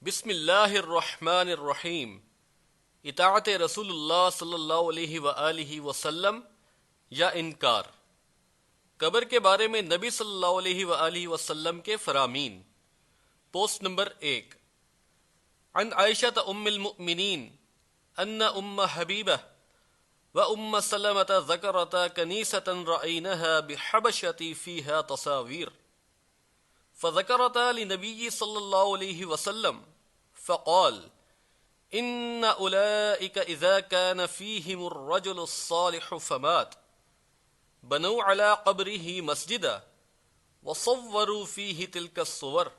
بسم اللہ الرحمن الرحیم۔ اطاعت رسول اللہ صلی اللہ علیہ وآلہ وسلم یا انکار۔ قبر کے بارے میں نبی صلی اللہ علیہ وآلہ وسلم کے فرامین۔ Post number 1۔ عن عائشہ ام المؤمنین ان ام حبیبہ و سلمة ذکرتا کنیسة رأینها بحبشة فیہا تصاویر فذكرتا لنبي صلى الله عليه وسلم فقال إن أولئك إذا كان فيهم الرجل الصالح فمات بنوا على قبره مسجدا وصوروا فيه تلك الصور۔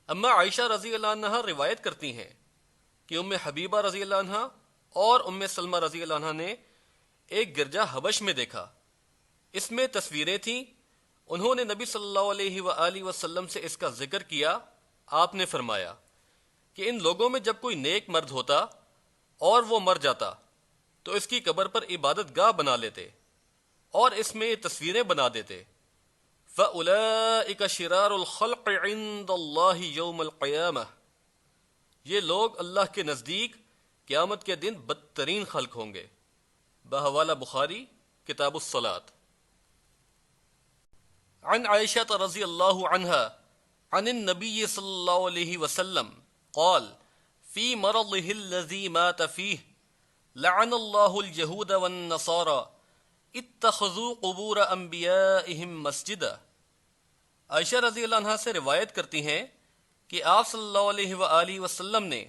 اما عائشہ رضی اللہ عنہ روایت کرتی ہیں کہ ام حبیبہ رضی اللہ عنہ اور ام سلمہ رضی اللہ عنہ نے ایک گرجا حبش میں دیکھا، اس میں تصویریں تھیں۔ انہوں نے نبی صلی اللہ علیہ وآلہ وسلم سے اس کا ذکر کیا۔ آپ نے فرمایا کہ ان لوگوں میں جب کوئی نیک مرد ہوتا اور وہ مر جاتا تو اس کی قبر پر عبادت گاہ بنا لیتے اور اس میں تصویریں بنا دیتے۔ فَأُولَئِكَ شِرَارُ الْخَلْقِ عِندَ اللَّهِ يَوْمَ الْقِيَامَةِ، یہ لوگ اللہ کے نزدیک قیامت کے دن بدترین خلق ہوں گے۔ بحوالہ بخاری کتاب الصلاۃ۔ عن عائشة رضی اللہ عنہا عن النبی صلی اللہ علیہ وسلم قال فی مرضه الذی مات فیہ لعن اللہ اليہود والنصارى اتخذوا قبور انبیائهم مسجدا۔ عائشہ رضی اللہ عنہا سے روایت کرتی ہیں کہ آپ صلی اللہ علیہ وآلہ وسلم نے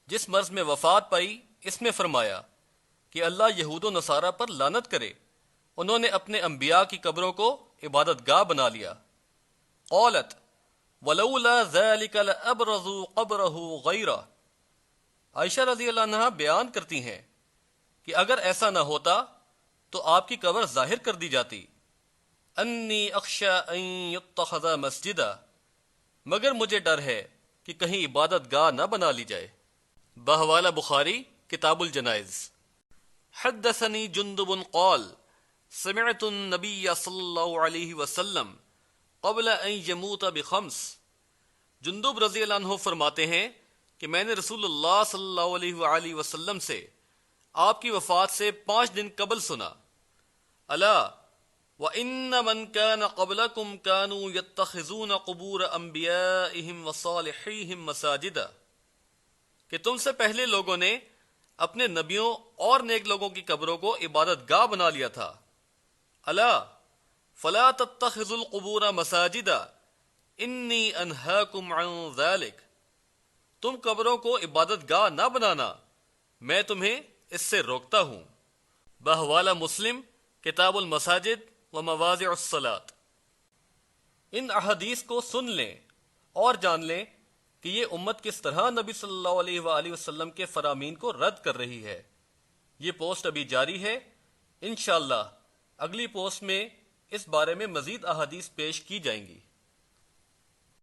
جس مرض میں وفات پائی اس میں فرمایا کہ اللہ یہود و نصارہ پر لعنت کرے، انہوں نے اپنے انبیاء کی قبروں کو عبادت گاہ بنا لیا۔ قالت ولولا ذلك لابرزوا قبره غیرہ۔ عائشہ رضی اللہ عنہ بیان کرتی ہیں کہ اگر ایسا نہ ہوتا تو آپ کی قبر ظاہر کر دی جاتی۔ انی اخشی ان یتخذ مسجدا، مگر مجھے ڈر ہے کہ کہیں عبادت گاہ نہ بنا لی جائے۔ بحوالہ بخاری کتاب الجنائز۔ حدثنی جندب قال سمعت النبی صلی اللہ علیہ وسلم قبل ان یموت بخمس۔ جندب رضی اللہ عنہ فرماتے ہیں کہ میں نے رسول اللہ صلی اللہ علیہ وآلہ وسلم سے آپ کی وفات سے 5 دن قبل سنا۔ الا وَإِنَّ مَنْ كَانَ قَبْلَكُمْ كَانُوا يَتَّخِذُونَ قُبُورَ أَنْبِيَائِهِمْ وَصَالِحِيهِمْ مَسَاجِدَ، کہ تم سے پہلے لوگوں نے اپنے نبیوں اور نیک لوگوں کی قبروں کو عبادت گاہ بنا لیا تھا۔ الا فلا تتخذوا القبور مساجد انی انہاکم عن ذلک، تم قبروں کو عبادت گاہ نہ بنانا، میں تمہیں اس سے روکتا ہوں۔ بحوالہ مسلم کتاب المساجد و مواضع الصلاۃ۔ ان احادیث کو سن لیں اور جان لیں کہ یہ امت کس طرح نبی صلی اللہ علیہ وآلہ وسلم کے فرامین کو رد کر رہی ہے۔ یہ پوسٹ ابھی جاری ہے، انشاءاللہ اگلی پوسٹ میں اس بارے میں مزید احادیث پیش کی جائیں گی۔